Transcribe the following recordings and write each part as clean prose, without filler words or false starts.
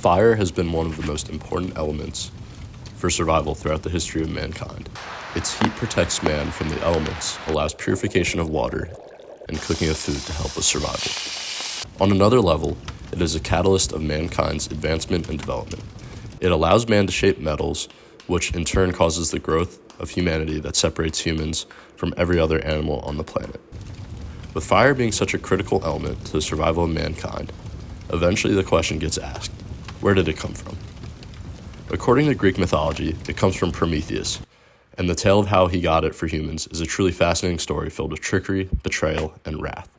Fire has been one of the most important elements for survival throughout the history of mankind. Its heat protects man from the elements, allows purification of water, and cooking of food to help with survival. On another level, it is a catalyst of mankind's advancement and development. It allows man to shape metals, which in turn causes the growth of humanity that separates humans from every other animal on the planet. With fire being such a critical element to the survival of mankind, eventually the question gets asked, where did it come from? According to Greek mythology, it comes from Prometheus, and the tale of how he got it for humans is a truly fascinating story filled with trickery, betrayal, and wrath.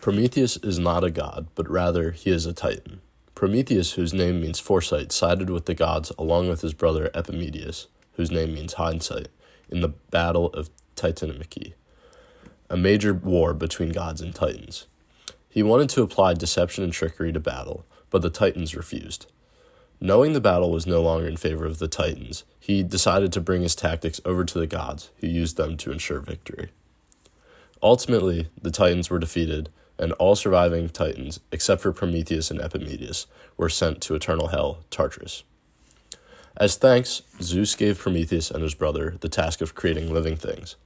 Prometheus is not a god, but rather he is a titan. Prometheus, whose name means foresight, sided with the gods along with his brother Epimetheus, whose name means hindsight, in the Battle of Titanomachy, a major war between gods and titans. He wanted to apply deception and trickery to battle, but the titans refused. Knowing the battle was no longer in favor of the titans, he decided to bring his tactics over to the gods, who used them to ensure victory. Ultimately, the titans were defeated, and all surviving titans, except for Prometheus and Epimetheus, were sent to eternal hell, Tartarus. As thanks, Zeus gave Prometheus and his brother the task of creating living things.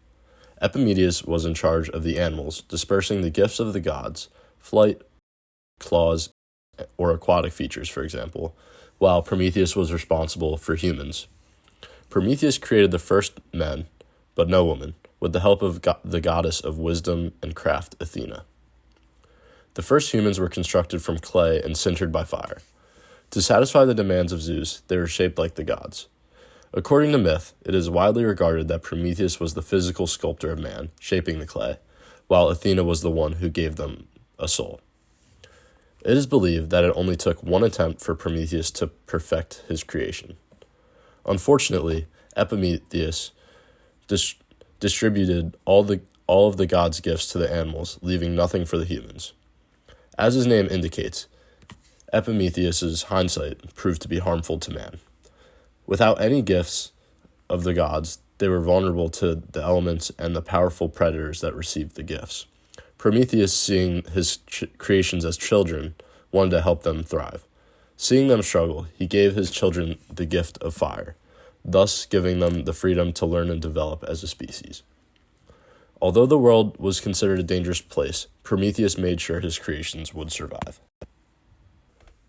Epimetheus was in charge of the animals, dispersing the gifts of the gods, flight, claws, or aquatic features, for example, while Prometheus was responsible for humans. Prometheus created the first men, but no woman, with the help of the goddess of wisdom and craft, Athena. The first humans were constructed from clay and sintered by fire. To satisfy the demands of Zeus, they were shaped like the gods. According to myth, it is widely regarded that Prometheus was the physical sculptor of man, shaping the clay, while Athena was the one who gave them a soul. It is believed that it only took one attempt for Prometheus to perfect his creation. Unfortunately, Epimetheus distributed all of the gods' gifts to the animals, leaving nothing for the humans. As his name indicates, Epimetheus's hindsight proved to be harmful to man. Without any gifts of the gods, they were vulnerable to the elements and the powerful predators that received the gifts. Prometheus, seeing his creations as children, wanted to help them thrive. Seeing them struggle, he gave his children the gift of fire, thus giving them the freedom to learn and develop as a species. Although the world was considered a dangerous place, Prometheus made sure his creations would survive.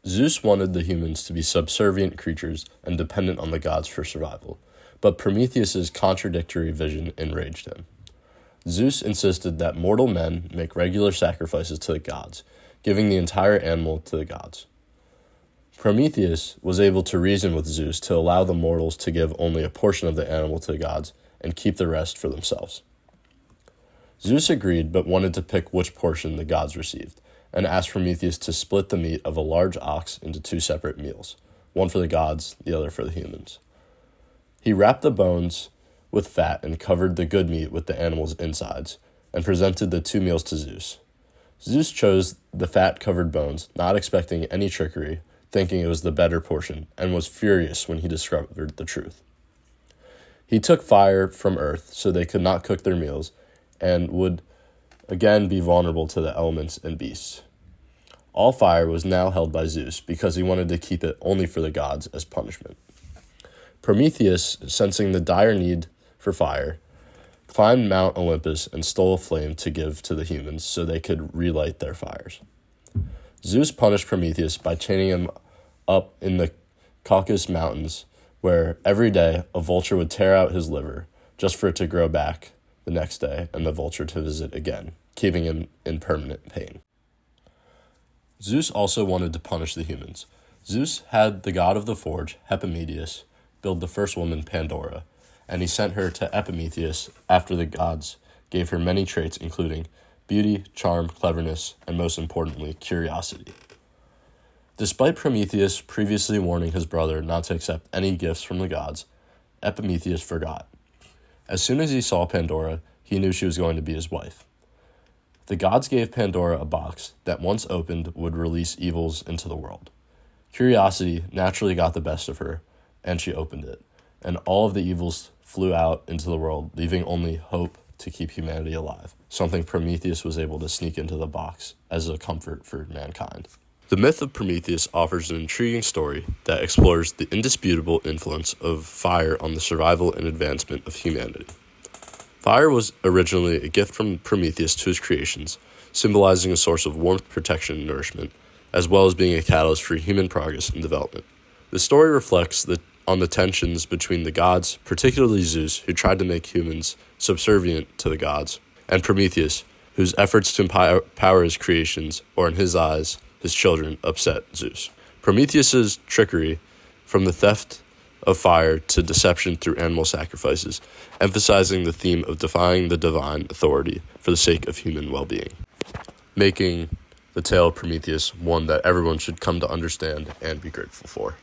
Zeus wanted the humans to be subservient creatures and dependent on the gods for survival, but Prometheus's contradictory vision enraged him. Zeus insisted that mortal men make regular sacrifices to the gods, giving the entire animal to the gods. Prometheus was able to reason with Zeus to allow the mortals to give only a portion of the animal to the gods and keep the rest for themselves. Zeus agreed, but wanted to pick which portion the gods received, and asked Prometheus to split the meat of a large ox into two separate meals, one for the gods, the other for the humans. He wrapped the bones with fat and covered the good meat with the animal's insides, and presented the two meals to Zeus. Zeus chose the fat-covered bones, not expecting any trickery, thinking it was the better portion, and was furious when he discovered the truth. He took fire from earth so they could not cook their meals, and would again be vulnerable to the elements and beasts. All fire was now held by Zeus because he wanted to keep it only for the gods as punishment. Prometheus, sensing the dire need for fire, climbed Mount Olympus and stole a flame to give to the humans so they could relight their fires. Zeus punished Prometheus by chaining him up in the Caucasus Mountains, where every day a vulture would tear out his liver just for it to grow back the next day and the vulture to visit again, keeping him in permanent pain. Zeus also wanted to punish the humans. Zeus had the god of the forge, Epimetheus, build the first woman, Pandora, and he sent her to Epimetheus after the gods gave her many traits including beauty, charm, cleverness, and most importantly, curiosity. Despite Prometheus previously warning his brother not to accept any gifts from the gods, Epimetheus forgot. As soon as he saw Pandora, he knew she was going to be his wife. The gods gave Pandora a box that, once opened, would release evils into the world. Curiosity naturally got the best of her, and she opened it, and all of the evils flew out into the world, leaving only hope to keep humanity alive, something Prometheus was able to sneak into the box as a comfort for mankind. The myth of Prometheus offers an intriguing story that explores the indisputable influence of fire on the survival and advancement of humanity. Fire was originally a gift from Prometheus to his creations, symbolizing a source of warmth, protection, and nourishment, as well as being a catalyst for human progress and development. The story reflects on the tensions between the gods, particularly Zeus, who tried to make humans subservient to the gods, and Prometheus, whose efforts to empower his creations, or in his eyes, his children, upset Zeus. Prometheus's trickery, from the theft of fire to deception through animal sacrifices, emphasizing the theme of defying the divine authority for the sake of human well-being, making the tale of Prometheus one that everyone should come to understand and be grateful for.